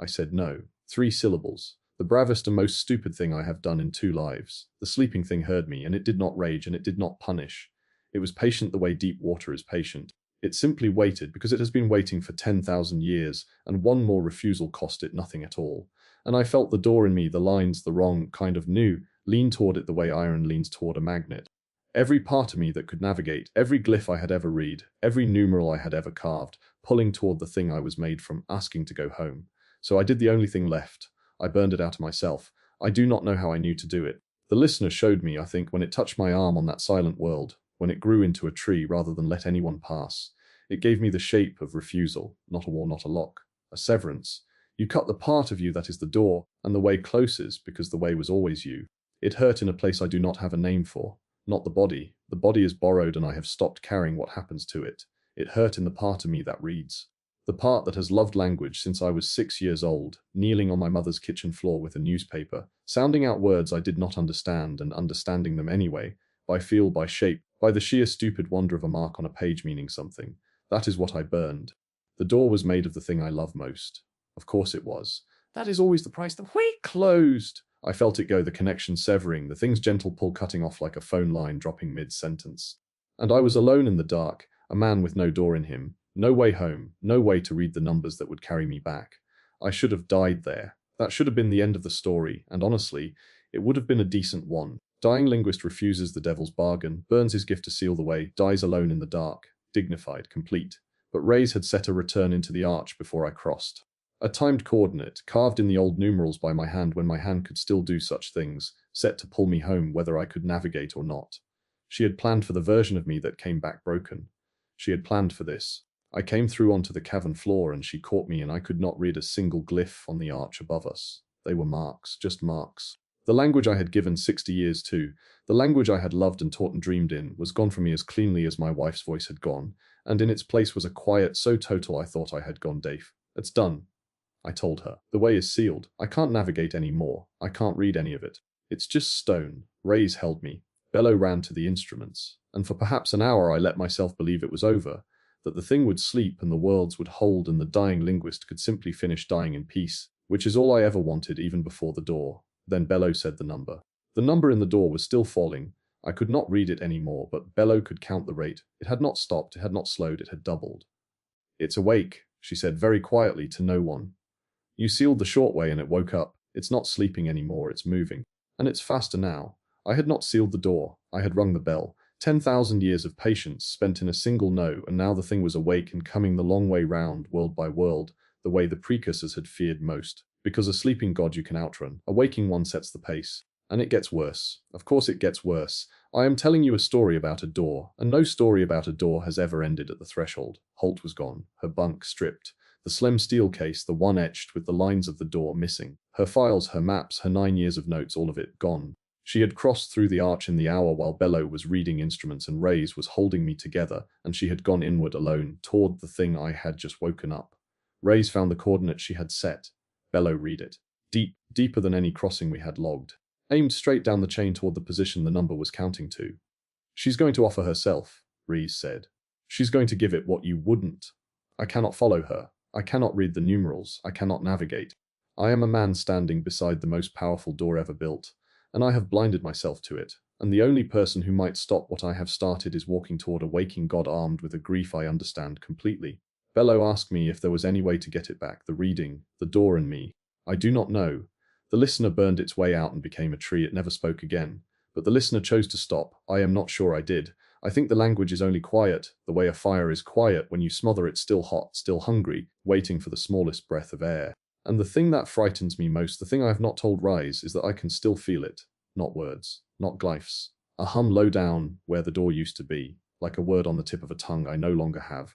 I said no. 3 syllables. The bravest and most stupid thing I have done in 2 lives. The sleeping thing heard me, and it did not rage, and it did not punish. It was patient the way deep water is patient. It simply waited because it has been waiting for 10,000 years, and one more refusal cost it nothing at all. And I felt the door in me, the lines, the wrong kind of new, lean toward it the way iron leans toward a magnet. Every part of me that could navigate, every glyph I had ever read, every numeral I had ever carved, pulling toward the thing I was made from, asking to go home. So I did the only thing left. I burned it out of myself. I do not know how I knew to do it. The listener showed me, I think, when it touched my arm on that silent world, when it grew into a tree rather than let anyone pass. It gave me the shape of refusal, not a wall, not a lock, a severance. You cut the part of you that is the door, and the way closes, because the way was always you. It hurt in a place I do not have a name for. Not the body. The body is borrowed and I have stopped caring what happens to it. It hurt in the part of me that reads. The part that has loved language since I was 6 years old, kneeling on my mother's kitchen floor with a newspaper, sounding out words I did not understand and understanding them anyway, by feel, by shape, by the sheer stupid wonder of a mark on a page meaning something. That is what I burned. The door was made of the thing I love most. Of course it was. That is always the price. The way closed. I felt it go, the connection severing, the thing's gentle pull cutting off like a phone line dropping mid-sentence. And I was alone in the dark, a man with no door in him, no way home, no way to read the numbers that would carry me back. I should have died there. That should have been the end of the story, and honestly, it would have been a decent one. Dying linguist refuses the devil's bargain, burns his gift to seal the way, dies alone in the dark, dignified, complete. But Ray's had set a return into the arch before I crossed. A timed coordinate, carved in the old numerals by my hand when my hand could still do such things, set to pull me home whether I could navigate or not. She had planned for the version of me that came back broken. She had planned for this. I came through onto the cavern floor and she caught me and I could not read a single glyph on the arch above us. They were marks, just marks. The language I had given 60 years to, the language I had loved and taught and dreamed in, was gone from me as cleanly as my wife's voice had gone, and in its place was a quiet so total I thought I had gone deaf. It's done, I told her. The way is sealed. I can't navigate any more. I can't read any of it. It's just stone. Rays held me. Bello ran to the instruments. And for perhaps an hour I let myself believe it was over, that the thing would sleep and the worlds would hold and the dying linguist could simply finish dying in peace, which is all I ever wanted even before the door. Then Bello said the number. The number in the door was still falling. I could not read it any more, but Bello could count the rate. It had not stopped, it had not slowed, it had doubled. It's awake, she said very quietly to no one. You sealed the short way and it woke up. It's not sleeping anymore, it's moving. And it's faster now. I had not sealed the door. I had rung the bell. 10,000 years of patience spent in a single no, and now the thing was awake and coming the long way round, world by world, the way the precursors had feared most. Because a sleeping god you can outrun. A waking one sets the pace. And it gets worse. Of course it gets worse. I am telling you a story about a door, and no story about a door has ever ended at the threshold. Holt was gone, her bunk stripped. The slim steel case, the one etched with the lines of the door missing. Her files, her maps, her 9 years of notes, all of it gone. She had crossed through the arch in the hour while Bello was reading instruments and Rays was holding me together, and she had gone inward alone, toward the thing I had just woken up. Rays found the coordinate she had set. Bello read it. Deep, deeper than any crossing we had logged. Aimed straight down the chain toward the position the number was counting to. She's going to offer herself, Rees said. She's going to give it what you wouldn't. I cannot follow her. I cannot read the numerals. I cannot navigate. I am a man standing beside the most powerful door ever built, and I have blinded myself to it, and the only person who might stop what I have started is walking toward a waking god armed with a grief I understand completely. Bello asked me if there was any way to get it back, the reading, the door and me. I do not know. The listener burned its way out and became a tree. It never spoke again. But the listener chose to stop. I am not sure I did. I think the language is only quiet, the way a fire is quiet when you smother it, still hot, still hungry, waiting for the smallest breath of air. And the thing that frightens me most, the thing I have not told Rise, is that I can still feel it. Not words, not glyphs. A hum low down where the door used to be, like a word on the tip of a tongue I no longer have.